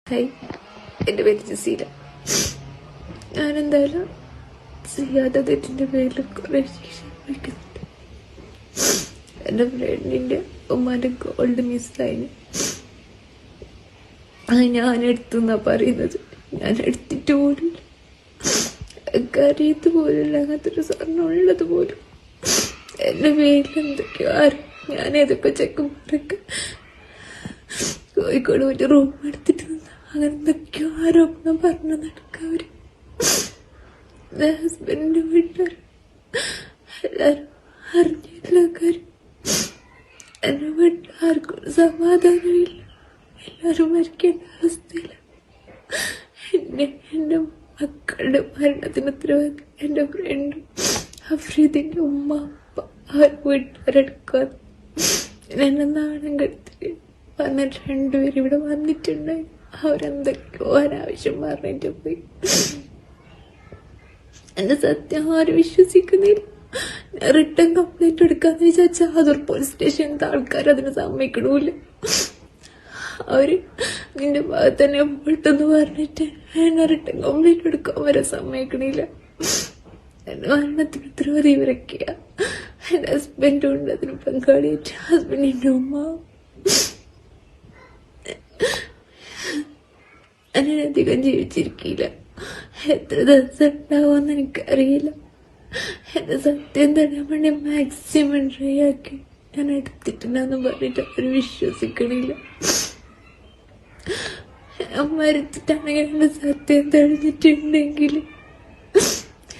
Hi, എൻ്റെ പേര് ജസീല. ഞാനെന്തായാലും ചെയ്യാത്ത തെറ്റിൻ്റെ പേരിൽ കുറേ ശിക്ഷ വയ്ക്കുന്നുണ്ട്. എൻ്റെ ഫ്രണ്ടിൻ്റെ ഉമ്മാൻ്റെ ഗോൾഡ് മിസ്സായിന്. അത് ഞാനെടുത്തു എന്നാ പറയുന്നത്. ഞാൻ എടുത്തിട്ട് പോലില്ല, കറിയത്ത് പോലില്ല, അങ്ങനത്തെ ഒരു സ്വർണ്ണം ഉള്ളത് പോലും. എൻ്റെ പേരിൽ എന്തൊക്കെയോ ഞാൻ ഏതൊക്കെ ചെക്കന്മാരൊക്കെ കോഴിക്കോട് പോയിട്ട് റൂം എടുത്തിട്ട് അങ്ങനെ എന്തൊക്കെയോ ആരോപണം പറഞ്ഞു നടക്കുക. അവര് ഹസ്ബൻഡിന്റെ വീട്ടുകാർ എല്ലാരും അറിഞ്ഞില്ല. കാര്യം എന്റെ വീട്ടിൽ ആർക്കും സമാധാനമില്ല, എല്ലാരും മരിക്കേണ്ട അവസ്ഥയില്ല. എന്റെ മക്കളുടെ മരണത്തിന് ഉത്തരവാദി എന്റെ ഫ്രണ്ട് അഫ്രീദിന്റെ ഉമ്മ അപ്പ അവർ വീട്ടുകാരെടുക്കാൻ എന്നെ നാണം കെടുത്തിട്ട് വന്നിട്ട് രണ്ടുപേരും ഇവിടെ വന്നിട്ടുണ്ടായി. അവരെന്തൊക്കെയോ അനാവശ്യം പറഞ്ഞിട്ട് പോയി. എന്റെ സത്യം ആരും വിശ്വസിക്കുന്നില്ല. റിട്ടേൺ കംപ്ലൈന്റ് എടുക്കാന്ന് വിചാരിച്ചാൽ അതൊരു പോലീസ് സ്റ്റേഷനിലത്തെ ആൾക്കാർ അതിന് സമ്മതിക്കണമില്ല. അവര് നിന്റെ ഭാഗത്ത് തന്നെ പെട്ടെന്ന് പറഞ്ഞിട്ട് എന്നെ റിട്ടേൺ കംപ്ലൈന്റ് എടുക്കാൻ വരെ സമ്മതിക്കണില്ല. എന്റെ മരണത്തിന് ഉത്തരവാദി ഇവരൊക്കെയാ. എന്റെ ഹസ്ബൻഡും ഉണ്ട് അതിന് പങ്കാളിയായിട്ട്. ഹസ്ബൻഡിന്റെ ഉമ്മ അതിനധികം ജീവിച്ചിരിക്കില്ല. എത്ര ദിവസം ഉണ്ടാവുമെന്ന് എനിക്കറിയില്ല. എന്റെ സത്യം തടയാൻ വേണ്ടി മാക്സിമം ട്രൈ ആക്കി ഞാൻ എടുത്തിട്ടുണ്ടെന്ന് പറഞ്ഞിട്ട് അവർ വിശ്വസിക്കണില്ല. ഞാൻ മരിച്ചിട്ടാണെങ്കിൽ എന്റെ സത്യം തെളിഞ്ഞിട്ടുണ്ടെങ്കിൽ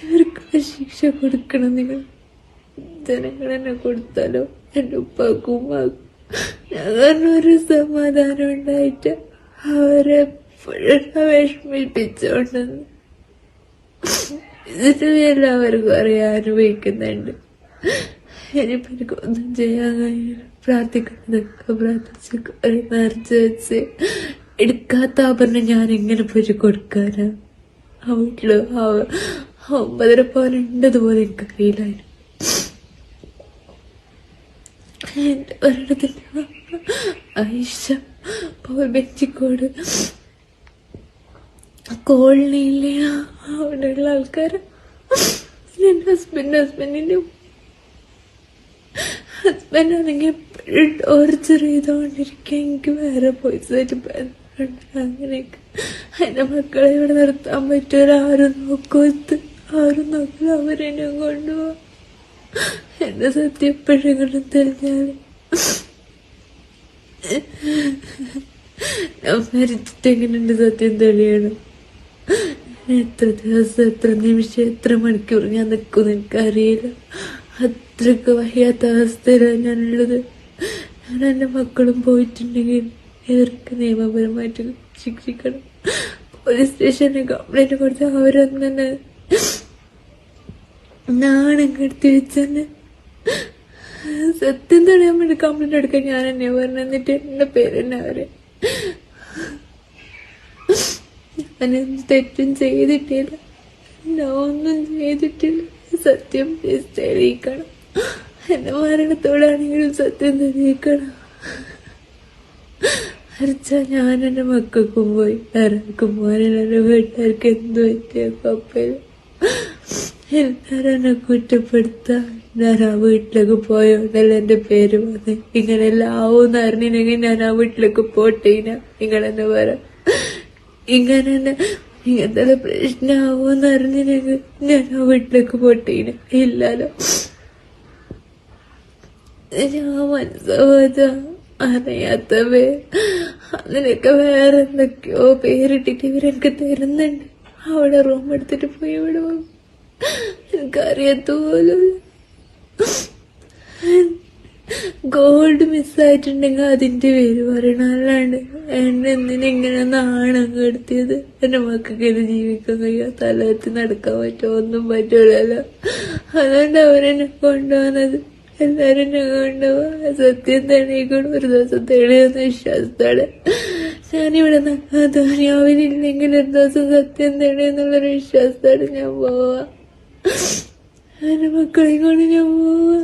ഇവർക്ക് ശിക്ഷ കൊടുക്കണം. നിങ്ങൾ ജനങ്ങൾ എന്നെ കൊടുത്താലോ എന്റെ ഉപ്പാക്കും ഉമ്മാക്കും ഞാൻ ഒരു സമാധാനം ഉണ്ടായിട്ട് അവരെ വിഷമിപ്പിച്ചോണ്ടെന്ന് ഇതിന് എല്ലാവർക്കും അറിയാൻ അനുഭവിക്കുന്നുണ്ട്. ഇനിയിപ്പോ എനിക്കൊന്നും ചെയ്യാൻ കഴിയില്ല. പ്രാർത്ഥിക്കുന്നതൊക്കെ പ്രാർത്ഥിച്ച് കുറെ നിറച്ച് വെച്ച് എടുക്കാത്ത ആഭരണം ഞാൻ എങ്ങനെ പോയി കൊടുക്കാനാ? ആ വീട്ടില് 9:30 പോലെ ഉണ്ടതുപോലെ എനിക്കറിയില്ലായിരുന്നു. എന്റെ ഒരിടത്തിന്റെ ഐഷ ബെഞ്ചിക്കോട് കോളനിയിലെ അവിടെയുള്ള ആൾക്കാര് എന്റെ ഹസ്ബൻഡിന്റെ ഹസ്ബൻഡാണെങ്കിൽ എപ്പോഴും ടോർച്ചർ ചെയ്തോണ്ടിരിക്കുക. എനിക്ക് വേറെ പോയിസായിട്ട് അങ്ങനെയൊക്കെ. എന്റെ മക്കളെ ഇവിടെ നിർത്താൻ പറ്റൂല. ആരും നോക്കത്ത്, ആരും നോക്കില്ല. അവരെന്നെ കൊണ്ടുപോവാ. എന്റെ സത്യം എപ്പോഴെങ്കിലും തെളിഞ്ഞാല് ഞാൻ മരിച്ചിട്ട് എങ്ങനെയുണ്ട് സത്യം തെളിയണം? എത്ര ദിവസം, എത്ര നിമിഷം, എത്ര മണിക്കൂർ ഞാൻ നിൽക്കുമെന്ന് എനിക്കറിയില്ല. അത്രയ്ക്ക് വയ്യാത്ത അവസ്ഥയിലാണ് ഞാനുള്ളത്. ഞാൻ എന്റെ മക്കളും പോയിട്ടുണ്ടെങ്കിൽ ഇവർക്ക് നിയമപരമായിട്ട് ശിക്ഷിക്കണം. പോലീസ് സ്റ്റേഷനിൽ കംപ്ലൈന്റ് കൊടുത്ത അവരൊന്നെ നാണം കെടുത്തി വെച്ചെന്നെ. സത്യം തടയാൻ വേണ്ടി കംപ്ലൈന്റ് എടുക്കാൻ ഞാൻ എന്നെ പറഞ്ഞു. എന്നിട്ട് എന്റെ പേര് തന്നെ അവരെ. ഞാനെന്ത് തെറ്റും ചെയ്തിട്ടില്ല, ഞാൻ ഒന്നും ചെയ്തിട്ടില്ല. സത്യം തെളിയിക്കണം. എന്റെ മരണത്തോടാണെങ്കിലും സത്യം തെളിയിക്കണം. അരച്ചാ ഞാൻ എന്റെ മക്കൾക്കും പോയി ആർക്കും പോകാനില്ല. എന്റെ വീട്ടുകാർക്ക് എന്ത് പറ്റിയ കുഴപ്പമില്ല. എല്ലാരും എന്നെ കുറ്റപ്പെടുത്താൻ ഞാൻ ആ വീട്ടിലേക്ക് പോയോണ്ടല്ല എന്റെ പേര് വന്ന്. ഇങ്ങനെല്ലാം ആവൂന്ന് അറിഞ്ഞില്ലെങ്കിൽ ഞാൻ ആ വീട്ടിലേക്ക് പോട്ടേന. നിങ്ങളെന്നെ പറ, ഇങ്ങനെ ഇങ്ങനത്തെ പ്രശ്നമാവൂന്ന് അറിഞ്ഞില്ലെങ്കിൽ ഞാൻ ആ വീട്ടിലേക്ക് പോട്ടേന. ഇല്ലല്ലോ, ഞാൻ മനസ്സോത അറിയാത്തവേ അതിനൊക്കെ വേറെ എന്തൊക്കെയോ പേരിട്ടിട്ട് ഇവരെനിക്ക് തരുന്നുണ്ട്. അവിടെ റൂം എടുത്തിട്ട് പോയി ഇവിടെ എനിക്കറിയാത്ത പോലും. ഗോൾഡ് മിസ്സായിട്ടുണ്ടെങ്കിൽ അതിന്റെ പേര് പറയണം. അല്ലാണ്ട് എന്നെ എന്തിനിങ്ങനെ നാണം കെടുത്തിയത്? എന്റെ മക്കൾക്ക് ഇത് ജീവിക്കാൻ കഴിയോ? തലത്തി നടക്കാൻ പറ്റുമോ? ഒന്നും പറ്റൂലല്ലോ. അതുകൊണ്ട് അവരെന്നെ കൊണ്ടുപോകുന്നത്. എല്ലാരും എന്നെ കൊണ്ടുപോവാ. സത്യം തെളിയിക്കണം. ഒരു ദിവസം തെളിയുന്ന വിശ്വാസത്തോടെ ഞാനിവിടെ ധന്യാവിനില്ലെങ്കിൽ ഒരു ദിവസം സത്യം തെളിയെന്നുള്ളൊരു വിശ്വാസത്തോടെ ഞാൻ പോവാ. എന്റെ മക്കളെ കൊണ്ട് ഞാൻ പോവാ.